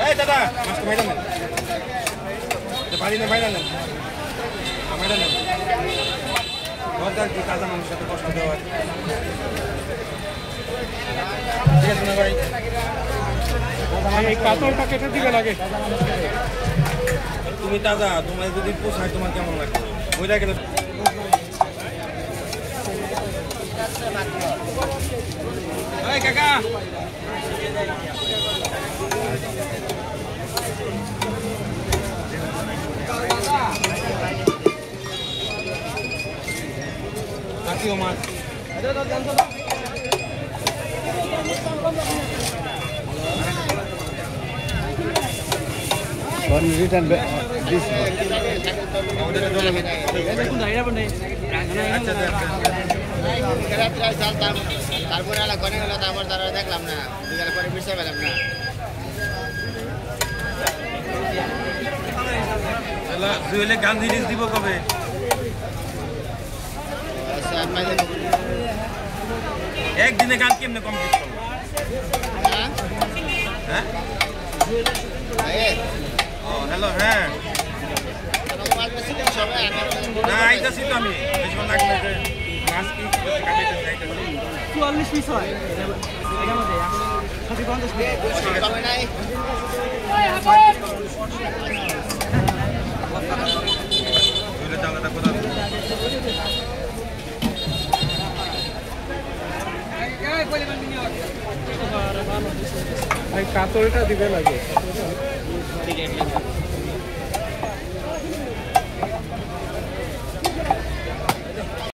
এই দাদা মাছটা ভাইরা নেন ভাইরা নেন দরকার কি তাজা মানুষের সাথে কষ্ট দেওয়া ঠিক আছে না ভাই এই কাতলটা কেটে দিবে লাগে তুমি তাজা তোমার যদি পোষায় তোমার কেমন লাগবে ওইটা কেন এই কাকা কাকিও মাছ রিটার্ন তারপরে গনে গেল তারপর তারা দেখলাম না বিকালে পরে বুঝতে পেলাম না জুয়েলে গান রিলিজ দিব কবে একদিনে গান কেমনে কমপ্লিট করবো হ্যাঁ হ্যালো হ্যাঁ না আইতাছি তো আমি বেশিক্ষণ লাগবে যে মাছ কি কাটাইতে যাইতাছি 44 পিস হয় এটার মধ্যে 50 কমে নাই জুয়েলের জানলাটা কোথায় এই কাতলটা দিবে লাগে